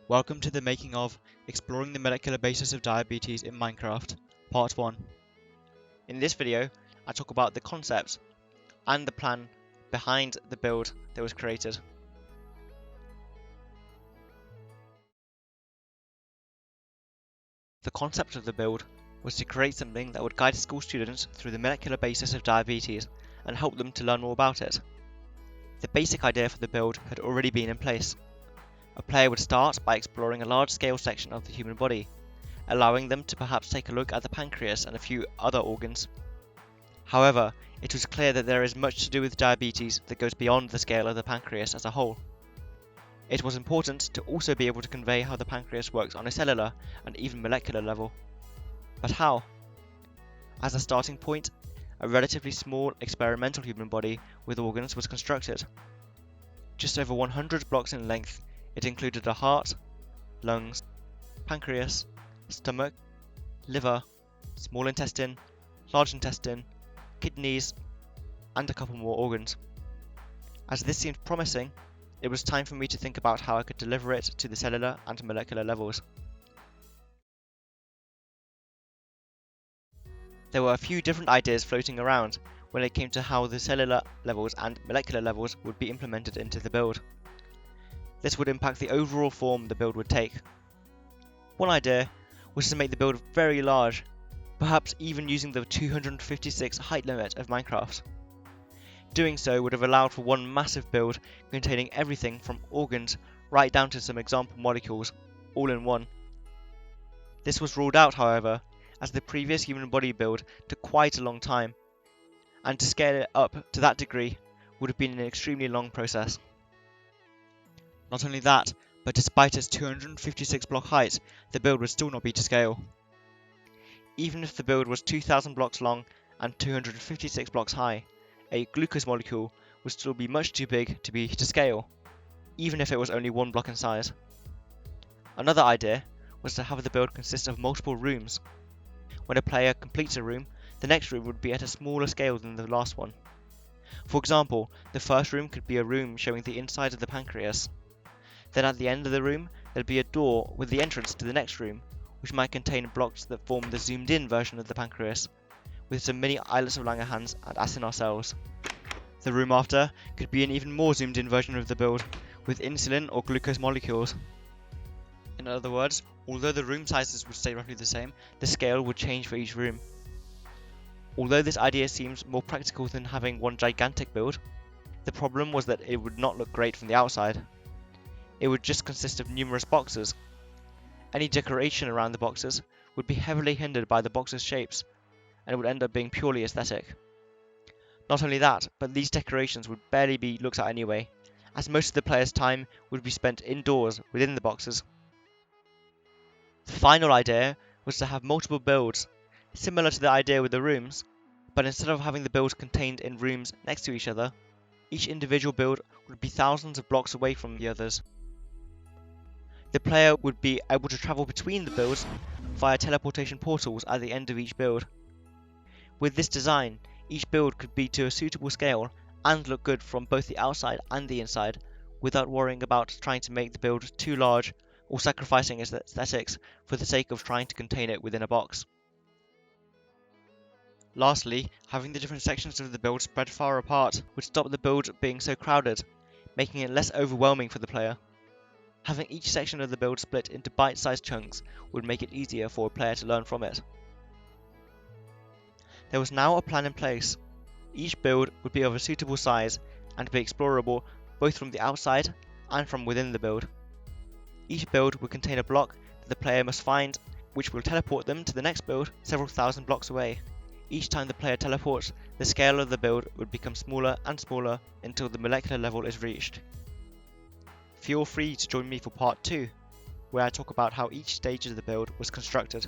Welcome to the making of Exploring the Molecular Basis of Diabetes in Minecraft, Part 1. In this video, I talk about the concept and the plan behind the build that was created. The concept of the build was to create something that would guide school students through the molecular basis of diabetes and help them to learn more about it. The basic idea for the build had already been in place. A player would start by exploring a large-scale section of the human body, allowing them to perhaps take a look at the pancreas and a few other organs. However, it was clear that there is much to do with diabetes that goes beyond the scale of the pancreas as a whole. It was important to also be able to convey how the pancreas works on a cellular and even molecular level. But how? As a starting point, a relatively small experimental human body with organs was constructed. Just over 100 blocks in length, it included a heart, lungs, pancreas, stomach, liver, small intestine, large intestine, kidneys, and a couple more organs. As this seemed promising, it was time for me to think about how I could deliver it to the cellular and molecular levels. There were a few different ideas floating around when it came to how the cellular levels and molecular levels would be implemented into the build. This would impact the overall form the build would take. One idea was to make the build very large, perhaps even using the 256 height limit of Minecraft. Doing so would have allowed for one massive build containing everything from organs right down to some example molecules, all in one. This was ruled out, however, as the previous human body build took quite a long time, and to scale it up to that degree would have been an extremely long process. Not only that, but despite its 256 block height, the build would still not be to scale. Even if the build was 2000 blocks long and 256 blocks high, a glucose molecule would still be much too big to be to scale, even if it was only 1 block in size. Another idea was to have the build consist of multiple rooms. When a player completes a room, the next room would be at a smaller scale than the last one. For example, the first room could be a room showing the inside of the pancreas. Then at the end of the room, there'd be a door with the entrance to the next room, which might contain blocks that form the zoomed-in version of the pancreas, with some mini islets of Langerhans and acinar cells. The room after could be an even more zoomed-in version of the build, with insulin or glucose molecules. In other words, although the room sizes would stay roughly the same, the scale would change for each room. Although this idea seems more practical than having one gigantic build, the problem was that it would not look great from the outside. It would just consist of numerous boxes. Any decoration around the boxes would be heavily hindered by the boxes' shapes, and it would end up being purely aesthetic. Not only that, but these decorations would barely be looked at anyway, as most of the player's time would be spent indoors within the boxes. The final idea was to have multiple builds, similar to the idea with the rooms, but instead of having the builds contained in rooms next to each other, each individual build would be thousands of blocks away from the others. The player would be able to travel between the builds via teleportation portals at the end of each build. With this design, each build could be to a suitable scale and look good from both the outside and the inside, without worrying about trying to make the build too large or sacrificing its aesthetics for the sake of trying to contain it within a box. Lastly, having the different sections of the build spread far apart would stop the build being so crowded, making it less overwhelming for the player. Having each section of the build split into bite-sized chunks would make it easier for a player to learn from it. There was now a plan in place. Each build would be of a suitable size and be explorable both from the outside and from within the build. Each build would contain a block that the player must find, which will teleport them to the next build several thousand blocks away. Each time the player teleports, the scale of the build would become smaller and smaller until the molecular level is reached. Feel free to join me for part 2, where I talk about how each stage of the build was constructed.